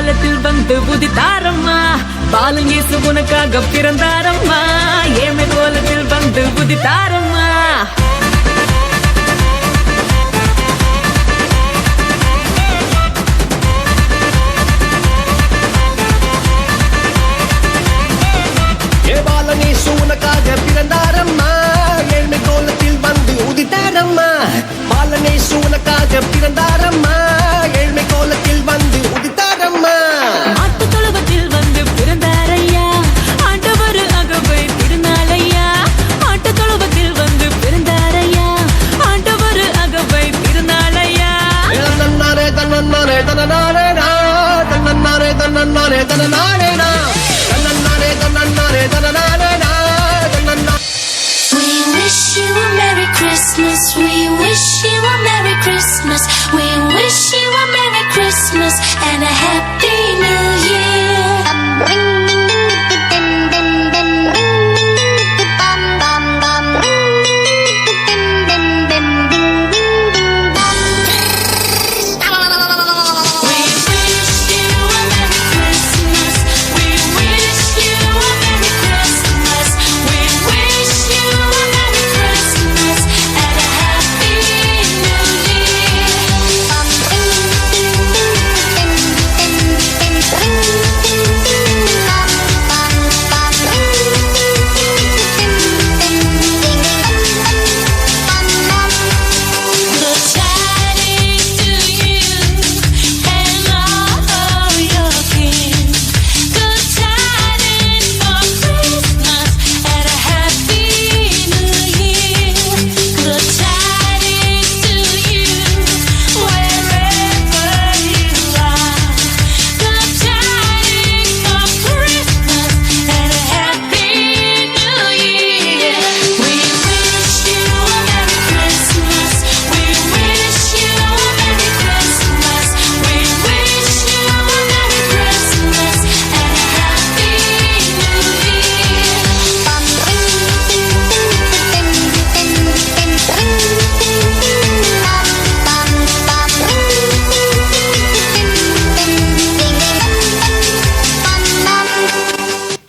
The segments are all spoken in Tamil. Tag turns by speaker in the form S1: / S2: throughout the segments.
S1: கோலத்தில் வந்து உதித்தாரம்மா பாலன் இயேசு உனக்காக பிறந்தாரம்மா ஏமை கோலத்தில் வந்து உதித்தாரம்மா
S2: பாலன் இயேசு உனக்காக பிறந்தாரம்மா ஏழ்மை கோலத்தில் வந்து உதித்தாரம்மா பாலன் இயேசு உனக்காக பிறந்தாரம்மா ஏழ்மை கோலத்தில் வந்து உதித்தாரம்மா
S1: ஆட்டு தொழுவத்தில் வந்து பிறந்தாரையா ஆண்டவர் அகவை திருநாளையா ஆட்டு தொழுவத்தில் வந்து பிறந்தாரையா ஆண்டவர் அகவை திருநாளையா
S2: தன்னன்னாரே தன்னன்னாரே தன்னனாரே தன்னன்னாரே தன்னன்னாரே தன்னனாரே தன்னன்னாரே தன்னன்னாரே தன்னனாரே
S3: We wish you a Merry Christmas. We wish you a Merry Christmas. We wish you a Merry Christmas and a Happy New Year.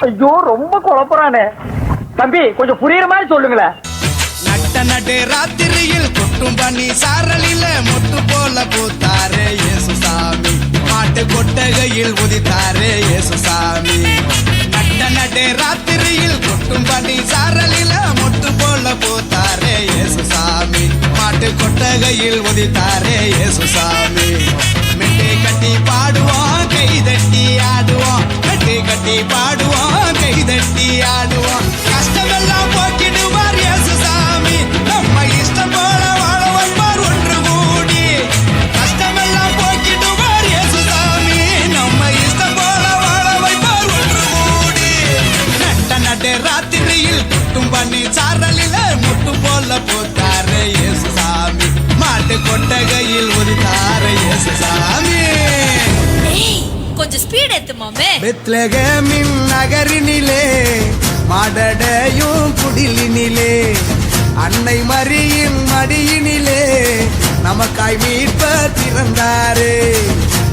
S4: ஐயோ ரொம்ப குழப்பறானே தம்பி கொஞ்சம் புரியுற மாதிரி சொல்லுங்களேன்
S5: நட்ட நடு ராத்திரியில் கொட்டும் பண்ணி சாரலில முத்து போல பூத்தாரே இயேசு சாமி மாட்டு கொட்டகையில் உதித்தாரே இயேசு சாமி நட்ட நடு ராத்திரியில் கொட்டும் பண்ணி சாரலில முத்து போல பூத்தாரே இயேசு சாமி மாட்டு கொட்டகையில் உதித்தாரே இயேசு சாமி மெட்டை கட்டி பாடுவோம் கை தட்டி ஆடுவோம் மெட்டை கட்டி பாடுவோம் கை தட்டி ஆடுவோம் கஷ்டமெல்லாம் போக்கிடுவார் இயேசு சாமி நம்ம இஷ்டம் போல வாழ வைப்பார் ஒன்று கூடி கஷ்டமெல்லாம் போக்கிடுவார் இயேசு சாமி நம்ம இஷ்டம் போல வாழ வைப்பார் ஒன்று கூடி நட்ட நடு ராத்திரியில் குட்டும் பண்ணி சாரலில முட்டு போல போத்தாரே இயேசு சாமி மாட்டு கொட்டகையில் உதித்தாரே இயேசு சாமி
S3: கொஞ்சம் ஸ்பீட் ஏத்து மாமே.
S5: பெத்லகேமின் நகரினிலே மாடடையும் குடிலினிலே அன்னை மரியின் மடியினிலே நமக்காய் மீட்ப திறந்தாரே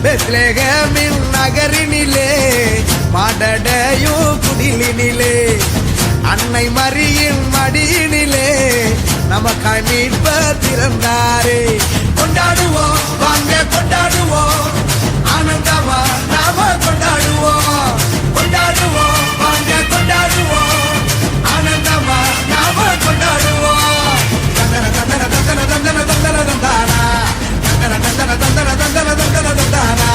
S5: பெத்லகேமின் நகரினிலே மாடடையும் குடிலினிலே அன்னை மரியின் மடியினிலே நமக்காய் மீட்ப திறந்தாரே கொண்டாடுவோம் வாங்க கொண்டாடுவோம் ஆனந்தமா நாம கொண்டாடுவோம் கொண்டாடுவோம் வாங்க கொண்டாடுவோம் ஆனந்தமா நாம கொண்டாடுவோம் தந்தன தந்தன தந்தன தந்தன தந்தன தந்தானா தந்தன தந்தன தந்தன தந்தன தந்தன தந்தானா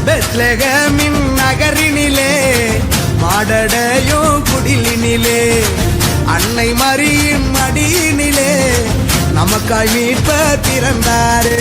S5: பெத்லகேமின் நகரினிலே மாடடையும் குடிலினிலே அன்னை மரியின் மடியினிலே நமக்காய் மீட்ப திறந்தாரே.